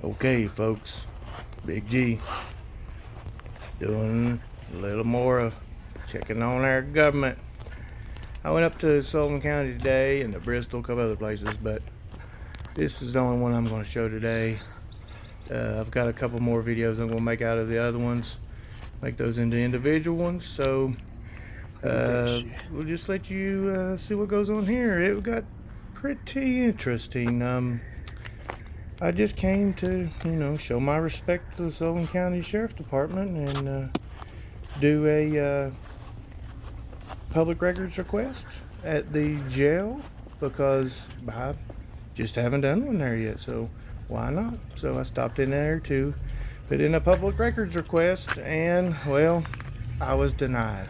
Okay, folks, Big G doing a little more of checking on our government. I went up to Sullivan County today and to Bristol, a couple other places, but this is the only one I'm going to show today. I've got a couple more videos I'm going to make out of the other ones, make those into individual ones. So we'll just let you see what goes on here. It got pretty interesting. I just came to, show my respect to the Sullivan County Sheriff Department and do a public records request at the jail because I just haven't done one there yet, so why not? So I stopped in there to put in a public records request, and well, I was denied.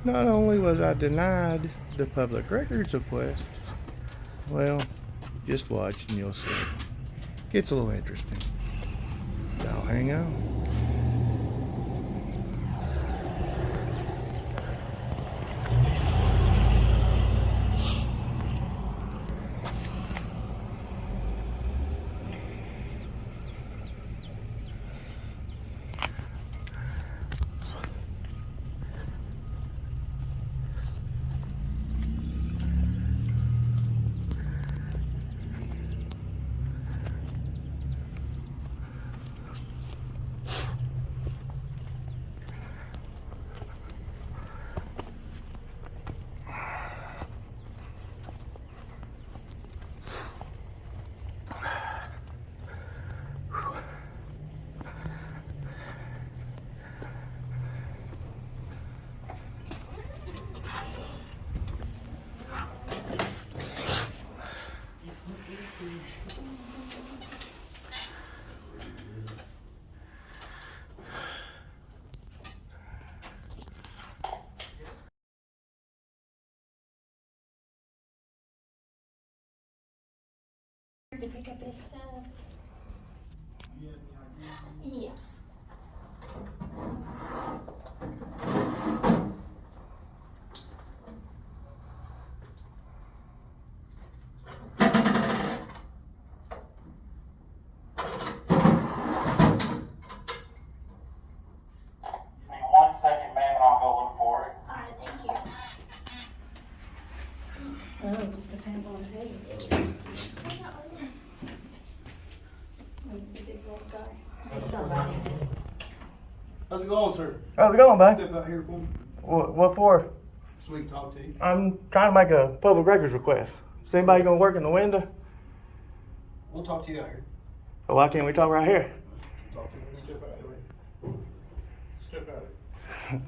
Not only was I denied the public records request, well, just watch and you'll see. Gets a little interesting. Now hang on. To pick up his stuff. Yes. Oh, it just depends on who. How's it going, sir? How's it going, bud? Step out here for me What for? so we can talk to you. I'm trying to make a public records request. Is anybody gonna work in the window? We'll talk to you out here. Or why can't we talk right here? Talk to you. Step out here.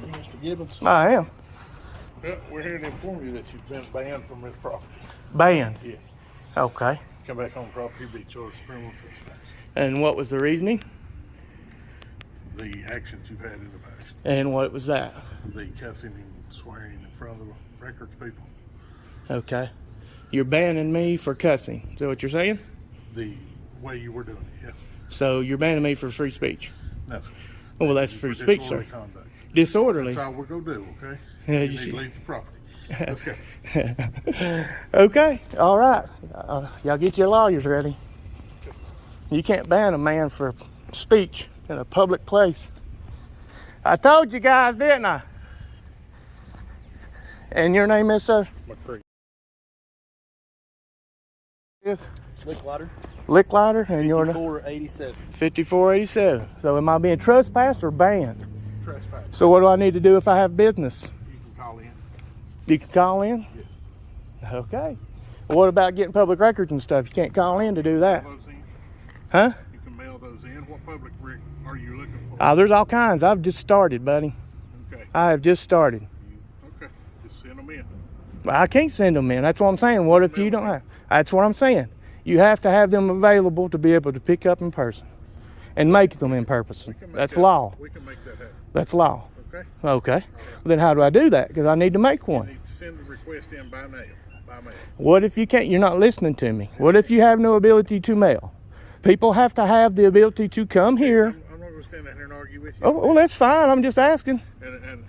Mr. Gibbons? I am. Well, we're here to inform you that you've been banned from this property. Banned. Yes. Okay. Come back on property, you'll be charged with criminal trespass. And what was the reasoning? The actions you've had in the past. And what was that? The cussing and swearing in front of the records people. Okay. You're banning me for cussing. Is that what you're saying? The way you were doing it, yes. So you're banning me for free speech? No, sir. Well, that's free speech, sir. Disorderly conduct. Disorderly. That's all we're going to do, okay? Yeah, You you need see. to leave the property. Let's go. Okay. All right. Y'all get your lawyers ready. You can't ban a man for speech in a public place. I told you guys, didn't I? And your name is, sir? McCree. Yes. Licklighter. Licklighter, and your 5487. 5487. So am I being trespassed or banned? Trespass. So what do I need to do if I have business? You can call in. You can call in? Yes. Okay. Well, what about getting public records and stuff? You can't call in to do that. Mail those in. Huh? You can mail those in. What public record are you looking for? There's all kinds. I've just started, buddy. Okay. I have just started. Okay. Just send them in. I can't send them in. That's what I'm saying. What if you don't have? That's what I'm saying. You have to have them available to be able to pick up in person and make them in person. That's law. We can make that happen. That's law. Okay. Okay. Well, then how do I do that? Because I need to make You one. need to send the request in by mail. What if you can't? You're not listening to me. What if you have no ability to mail? People have to have the ability to come here. I'm not going to stand out here and argue with you. Oh, well, that's fine. I'm just asking. And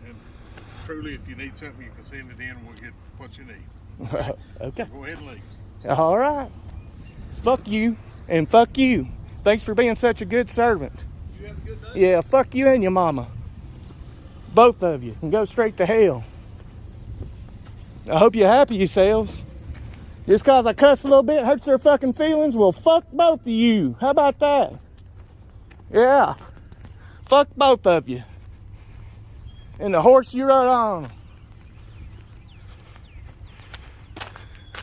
truly, if you need something, you can send it in and we'll get what you need. Okay. So go ahead and leave. All right. Fuck you and fuck you. Thanks for being such a good servant. You have a good day. Yeah, fuck you and your mama. Both of you can go straight to hell. I hope you're happy yourselves. Just cause I cuss a little bit hurts their fucking feelings? Well, fuck both of you. How about that? Yeah. Fuck both of you. And the horse you rode on.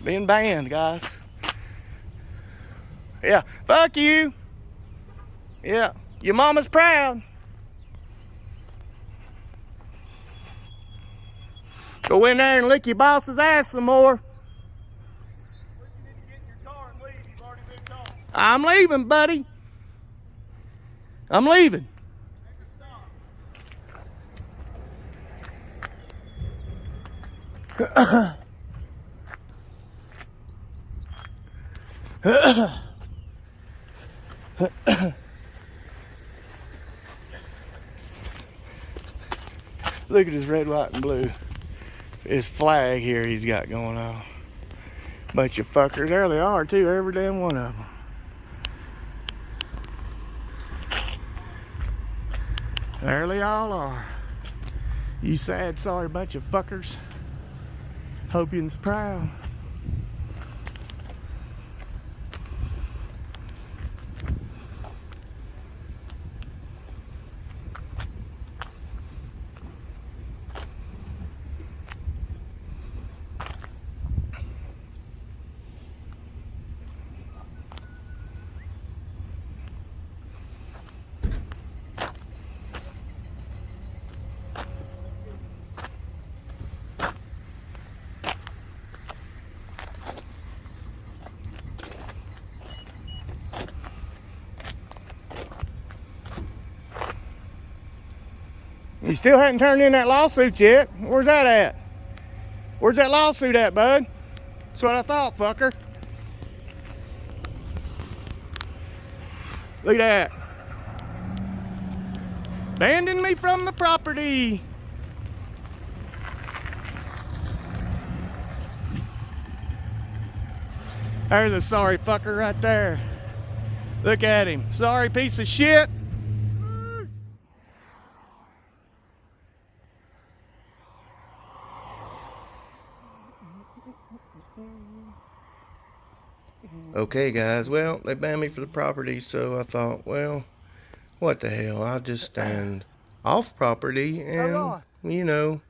Being banned, guys. Yeah, fuck you. Yeah, your mama's proud. Go in there and lick your boss's ass some more. Well, you need to get in your car and leave. You've already been gone. I'm leaving, buddy. I'm leaving. Take a stop. Look at his red, white, and blue. His flag here he's got going on. Bunch of fuckers. There they are, too. Every damn one of them. There they all are. You sad, sorry bunch of fuckers. Hope you're proud. You still hadn't turned in that lawsuit yet. Where's that at? Where's that lawsuit at, bud? That's what I thought, fucker. Look at that. Abandon me from the property. There's a sorry fucker right there. Look at him. Sorry piece of shit. Okay, guys, well, they banned me for the property, so I thought, well, what the hell, I'll just stand off property, and, you know,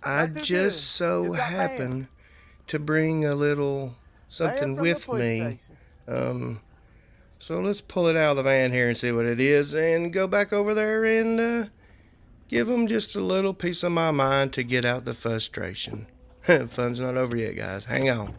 I just so happen to bring a little something with me. So let's pull it out of the van here and see what it is, and go back over there and give them just a little piece of my mind to get out the frustration. Fun's not over yet, guys. Hang on.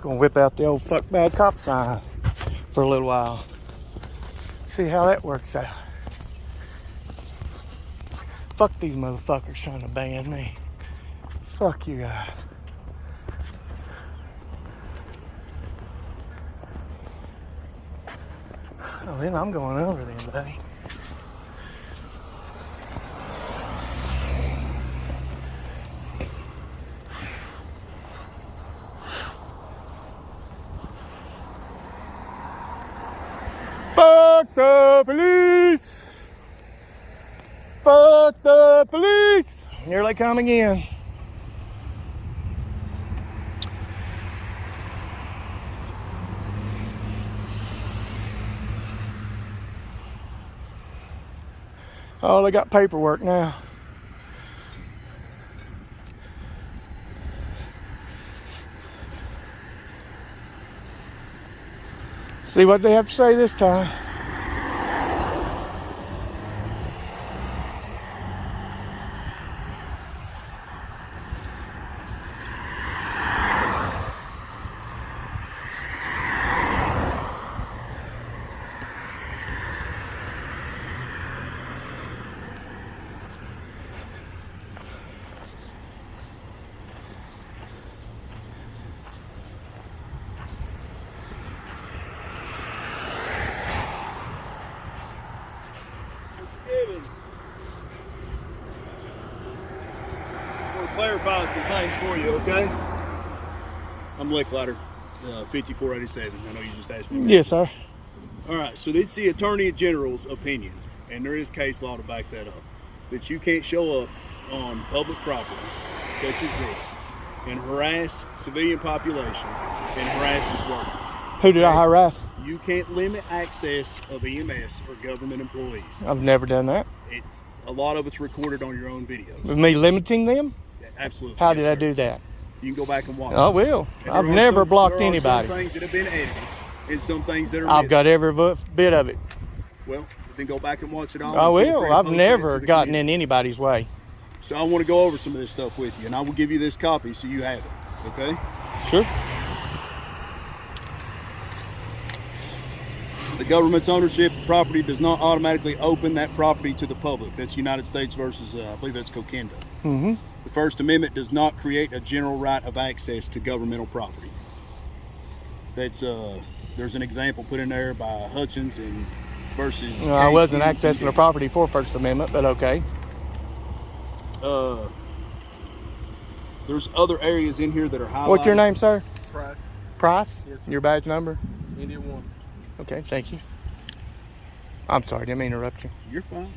Gonna whip out the old fuck bad cop sign for a little while. See how that works out. Fuck these motherfuckers trying to ban me. Fuck you guys. Oh, then I'm going over then, buddy. Fuck the police! Fuck the police! Here they come again. Oh, they got paperwork now. See what they have to say this time. clarify some things for you, okay? I'm Licklider, 5487. I know you just asked me. Yes, sir. All right, so it's the Attorney General's opinion, and there is case law to back that up, that you can't show up on public property, such as this, and harass civilian population and harass its workers. Who did I harass? You can't limit access of EMS or government employees. I've never done that. A lot of it's recorded on your own videos. With me limiting them? Absolutely. How Yes, did I sir. do that? You can go back and watch. I will. And I've there are never some- blocked there are anybody. Some things that have been edited, and some things that are. I've missing. got every bit of it. Well, then go back and watch it all. I and feel will. free to I've post never that to the gotten community. in anybody's way. So I want to go over some of this stuff with you, and I will give you this copy so you have it. Okay. Sure. The government's ownership of property does not automatically open that property to the public. That's United States versus, I believe that's Coquendo. Mm-hmm. The First Amendment does not create a general right of access to governmental property. That's there's an example put in there by Hutchins and versus. Well, I wasn't Case accessing the property for First Amendment, but okay. There's other areas in here that are highlighted. What's your name, sir? Price. Price? Yes, sir. Your badge number? India 1. Okay, thank you. I'm sorry, didn't mean to interrupt you. You're fine.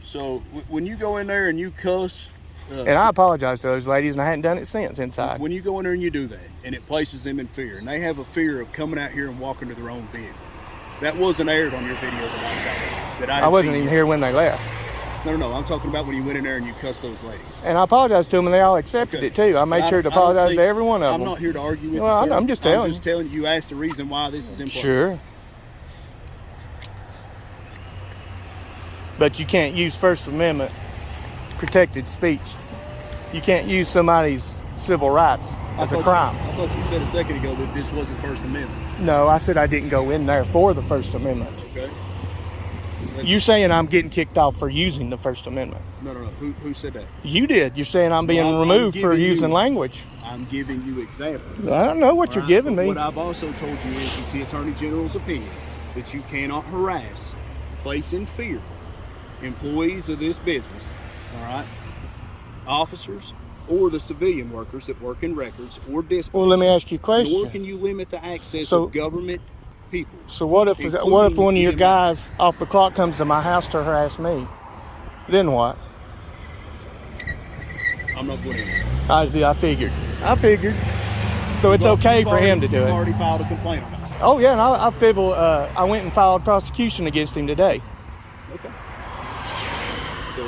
So when you go in there and you cuss, And I apologize to those ladies, and I hadn't done it since inside. when you go in there and you do that, and it places them in fear, and they have a fear of coming out here and walking to their own vehicle. That wasn't aired on your video that I saw. That I wasn't even here when they left. No. I'm talking about when you went in there and you cussed those ladies. And I apologized to them, and they all accepted Okay. it too. I made sure to apologize to every one of them. I'm not here to argue with Well, you, sir. I'm just telling I'm just telling you. You asked the reason why this is in place. Sure. But you can't use First Amendment protected speech. You can't use somebody's civil rights as a crime. I thought you said a second ago that this wasn't First Amendment. No, I said I didn't go in there for the First Amendment. Okay. You saying I'm getting kicked off for using the First Amendment. No. Who said that? You did. You're saying I'm being Well, I'm removed for giving you- using language. I'm giving you examples. I don't know what you're Right? giving But me. What I've also told you is it's the Attorney General's opinion that you cannot harass, place in fear employees of this business, all right, officers, or the civilian workers that work in records or dispatch. Well, let me ask you a Nor question. can you limit the access So- of government people. So what if including one of your EMS. guys off the clock comes to my house to harass me? Then what? I'm not going in. I figured. So it's okay for him to do You've it. already filed a complaint on us. Oh yeah, and I went and filed prosecution against him today. Okay. So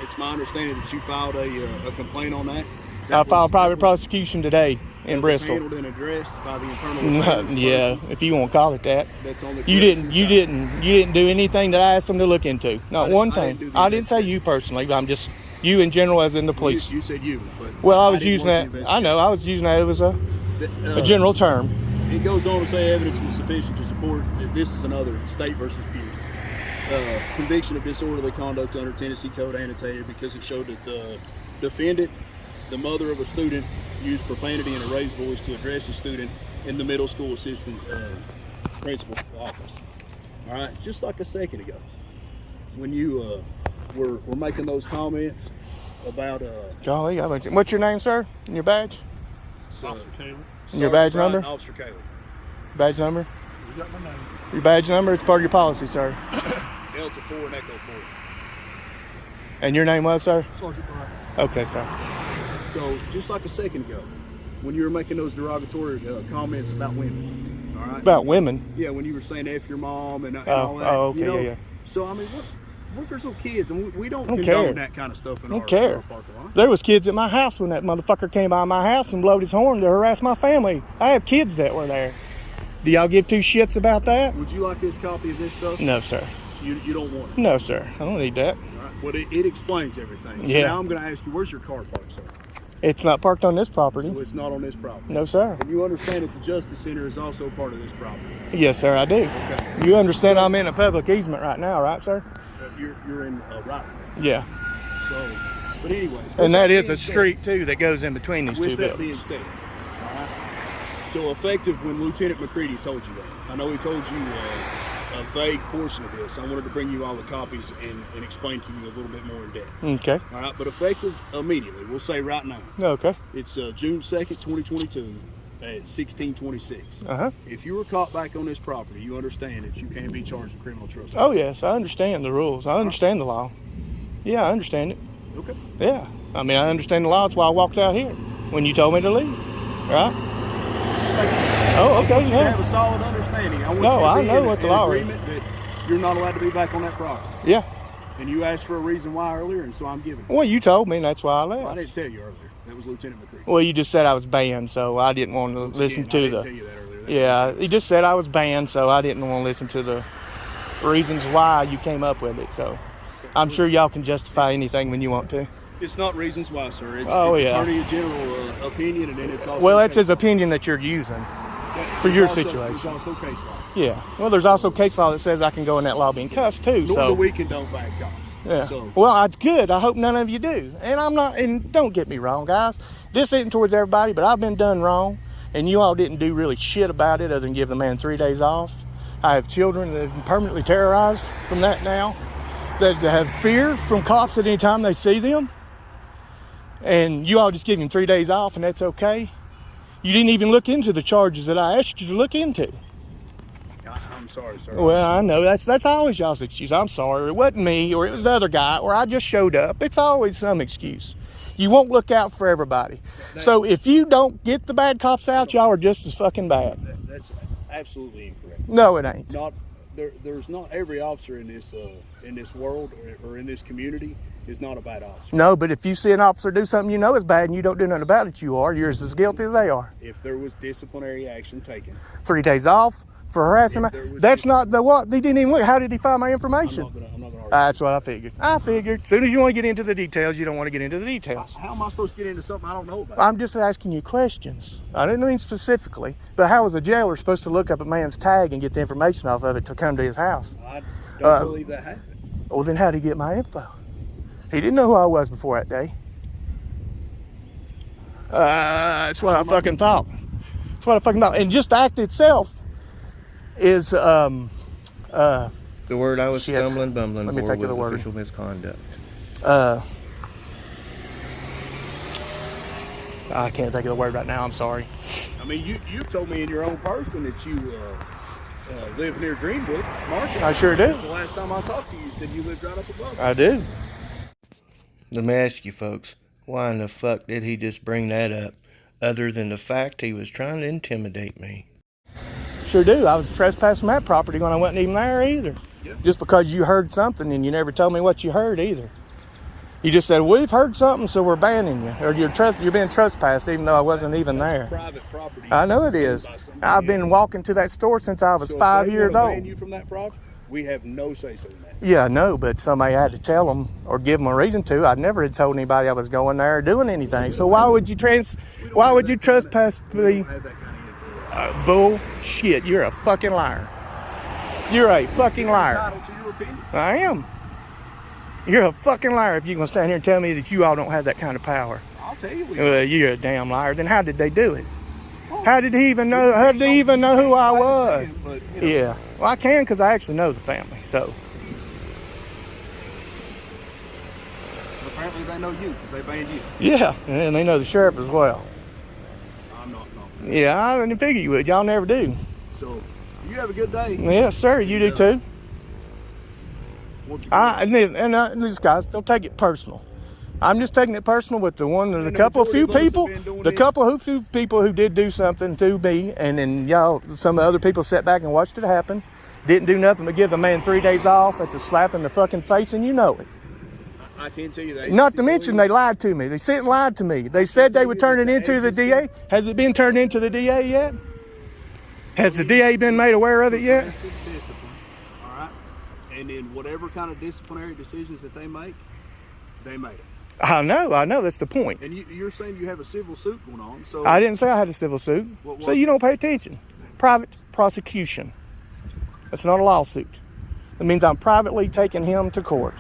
it's my understanding that you filed a complaint on that. I filed private prosecution today in Bristol. Handled and addressed by the internal affairs Yeah, person if you want to call it that. That's on the You credits didn't inside. do anything that I asked them to look into. Not one I thing. didn't do the I didn't say you personally, but I'm just you in general, as in the police. You said you, but Well, I was didn't using want that. to I know I was using that as a general term. It goes on to say evidence was sufficient to support that this is another state versus Pew. Conviction of disorderly conduct under Tennessee Code annotated because it showed that the defendant, the mother of a student, used profanity in a raised voice to address a student in the middle school assistant principal's office. All right, just like a second ago, when you were making those comments about Golly, what's your name, sir? And your badge? Officer Taylor. And your badge Sergeant number? Officer Caleb. Badge number? You got my name. Your badge number? It's part of your policy, sir. Delta 4 and Echo 4. And your name was, sir? Sergeant Bryant. Okay, sir. So, just like a second ago, when you were making those derogatory comments about women, all right? About women. Yeah, when you were saying F your mom and all that. Okay, you know? yeah. So, I mean, what if there's little kids and we don't I don't condone care. that kind of stuff in I don't our care. parking lot? There was kids at my house when that motherfucker came by my house and blowed his horn to harass my family. I have kids that were there. Do y'all give two shits about that? Would you like this copy of this stuff? No, sir. You don't want it? No, sir. I don't need that. All right. Well, it explains everything. Yeah. Now I'm going to ask you, where's your car parked, sir? It's not parked on this property. So it's not on this property. No, sir. And you understand that the Justice Center is also part of this property. Yes, sir, I do. Okay. You understand I'm in a public easement right now, right, sir? You're in right. Yeah. So, but anyways. And that is being a said- street, too, that goes in between these two With that buildings. being said, all right, so effective when Lieutenant McCready told you that. I know he told you a vague portion of this. I wanted to bring you all the copies and explain to you a little bit more in depth. Okay. All right, but effective immediately, we'll say right now. Okay. It's June 2nd, 2022 at 16:26. Uh-huh. If you were caught back on this property, you understand that you can't be charged with criminal trespass. Oh, yes. I understand the rules. I understand the law. Yeah, I understand it. Okay. Yeah. I mean, I understand the law. That's why I walked out here when you told me to leave. Right? Just making sure. Oh, okay. You Yeah. have a solid understanding. I want No, you to I be know in what the an law is. agreement that you're not allowed to be back on that property. Yeah. And you asked for a reason why earlier, and so I'm giving it. Well, you told me, and that's why I left. Well, I didn't tell you earlier. That was Lieutenant McCree. Well, you just said I was banned, so I didn't want to listen Again, to I didn't the. tell you that earlier. Yeah, he just said I was banned, so I didn't want to listen to the reasons why you came up with it. So I'm sure y'all can justify anything when you want to. It's not reasons why, sir. It's, Oh, it's yeah. Attorney General opinion, and then it's also. Well, that's case his law. opinion that you're using. Yeah, for there's your also- situation. There's also case law. Yeah. Well, there's also case law that says I can go in that lobby and cuss too. Nor So do we condone bad cops. yeah. So, Well, that's good. I hope none of you do. And I'm not. And don't get me wrong, guys. This isn't towards everybody, but I've been done wrong, and you all didn't do really shit about it other than give the man 3 days off. I have children that have been permanently terrorized from that now, that have fear from cops at any time they see them. And you all just give him 3 days off, and that's okay. You didn't even look into the charges that I asked you to look into. I'm sorry, sir. Well, I know that's always y'all's excuse. I'm sorry, or it wasn't me, or it was the other guy, or I just showed up. It's always some excuse. You won't look out for everybody. So if you don't get the bad cops out, y'all are just as fucking bad. That's absolutely incorrect. No, it ain't. Not there's not every officer in this world or in this community is not a bad officer. No, but if you see an officer do something you know is bad and you don't do nothing about it, you're as guilty as they are. If there was disciplinary action taken, 3 days off for harassing me. If there was That's not the what. They didn't even look. How did he find my information? I'm not gonna argue. That's what I figured. As soon as you want to get into the details, you don't want to get into the details. How am I supposed to get into something I don't know about? I'm just asking you questions. I didn't mean specifically, but how is a jailer supposed to look up a man's tag and get the information off of it to come to his house? I don't believe that happened. Well, then how did he get my info? He didn't know who I was before that day. That's what I fucking thought. That's what I fucking thought. And just the act itself is The word I was Shit. stumbling, bumbling Let me for think of was the word. official misconduct. I can't think of the word right now. I'm sorry. I mean, you told me in your own person that you live near Greenwood Market. I sure do. That's the last time I talked to you. You said you lived right up above. I do. Let me ask you folks, why in the fuck did he just bring that up, other than the fact he was trying to intimidate me? Sure do. I was trespassing that property when I wasn't even there either. Yeah. Just because you heard something and you never told me what you heard either. You just said, we've heard something, so we're banning you. Or you're being trespassed even though I wasn't even there. Private property. I know it is. By somebody I've been else. walking to that store since I was So if 5 they years wanna ban old. you from that property, we have no say-so in that. Yeah, I know, but somebody had to tell them or give them a reason to. I never had told anybody I was going there or doing anything. So why would you trespass We me? don't have that kind of influence. Bullshit, you're a fucking liar. You're a fucking liar. Entitled to your opinion. I am. You're a fucking liar if you're going to stand here and tell me that you all don't have that kind of power. I'll tell you. You're a damn liar. Then how did they do it? How did he even know? How did he even know who I was? But, you know, Yeah. Well, I can because I actually know the family. So, apparently they know you because they banned you. yeah. And they know the sheriff as well. I'm not. Yeah, I didn't figure you would. Y'all never do. So you have a good day. Yes, sir. You do too. Once again, These guys, don't take it personal. I'm just taking it personal with the one, the the couple few majority of us people, have been doing the this. couple few people who did do something to me, and then y'all, some other people sat back and watched it happen, didn't do nothing but give the man 3 days off. That's a slap in the fucking face, and you know it. I can't tell you that. Not to mention they lied to me. They sit and lied to me. They said they would turn it into the DA. Has it been turned into the DA yet? Has the DA been made aware of it yet? Progressive discipline, all right? And then whatever kind of disciplinary decisions that they made it. I know. That's the point. And you're saying you have a civil suit going on, so I didn't say I had a civil suit. What So was you it? don't pay attention. Private prosecution. That's not a lawsuit. It means I'm privately taking him to court.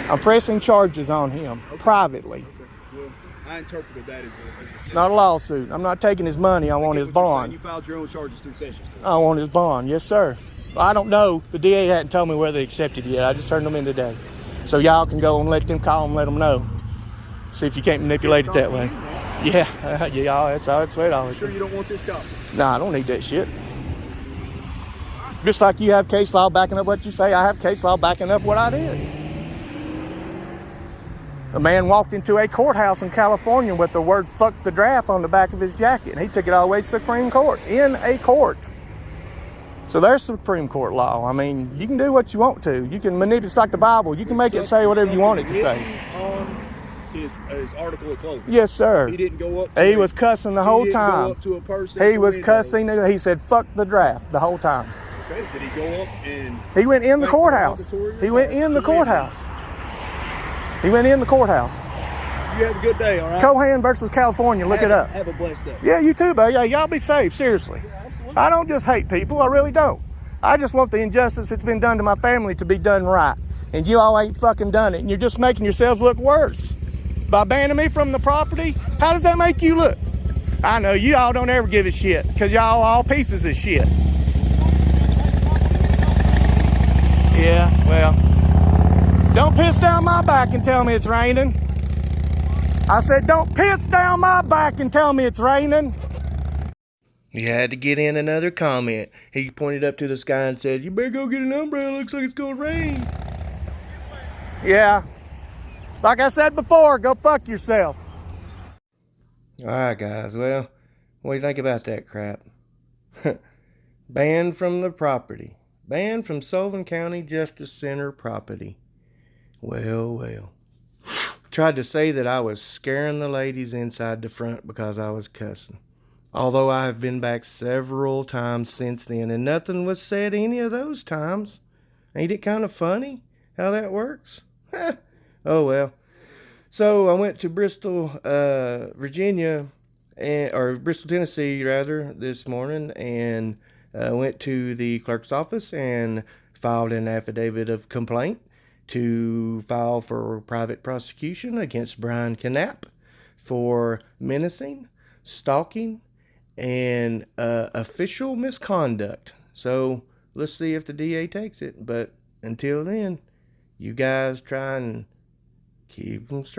I'm pressing charges on him privately. well, I interpreted that as a It's not a lawsuit. I'm not taking his money. I want his bond. You filed your own charges through Sessions Court. I want his bond. Yes, sir. I don't know. The DA hadn't told me whether they accepted it yet. I just turned them in today. So y'all can go and let them call and let them know. See if you can't manipulate it that way. Yeah, y'all, that's all it's sweet. You sure you don't want this copy? Nah, I don't need that shit. Just like you have case law backing up what you say, I have case law backing up what I did. A man walked into a courthouse in California with the word "fuck the draft" on the back of his jacket, and he took it all the way to Supreme Court, in a court. So there's Supreme Court law. I mean, you can do what you want to. You can manipulate, it's like the Bible. You can make it say whatever you want it to say. On his article of clothing. Yes, sir. He didn't go up. He was cussing the whole time. Go up to a person. He was cussing. He said, "Fuck the draft" the whole time. Okay. Did he go up and? He went in the courthouse. He went in the courthouse. He went in the courthouse. You have a good day, all right? Cohan versus California. Look it up. Have a blessed day. Yeah, you too, buddy. Yeah, y'all be safe. Seriously. I don't just hate people. I really don't. I just want the injustice that's been done to my family to be done right. And you all ain't fucking done it. And you're just making yourselves look worse. By banning me from the property, how does that make you look? I know you all don't ever give a shit because y'all all pieces of shit. Yeah, well, don't piss down my back and tell me it's raining. I said, don't piss down my back and tell me it's raining. He had to get in another comment. He pointed up to the sky and said, "You better go get an umbrella. Looks like it's gonna rain." Yeah. Like I said before, go fuck yourself. Alright, guys. Well, what do you think about that crap? Banned from the property. Banned from Sullivan County Justice Center property. Well. Tried to say that I was scaring the ladies inside the front because I was cussing. Although I have been back several times since then, and nothing was said any of those times. Ain't it kind of funny how that works? Oh, well. So I went to Bristol, Virginia, or Bristol, Tennessee, rather, this morning, and went to the clerk's office and filed an affidavit of complaint to file for private prosecution against Brian Knapp for menacing, stalking, and official misconduct. So let's see if the DA takes it. But until then, you guys try and keep them straight.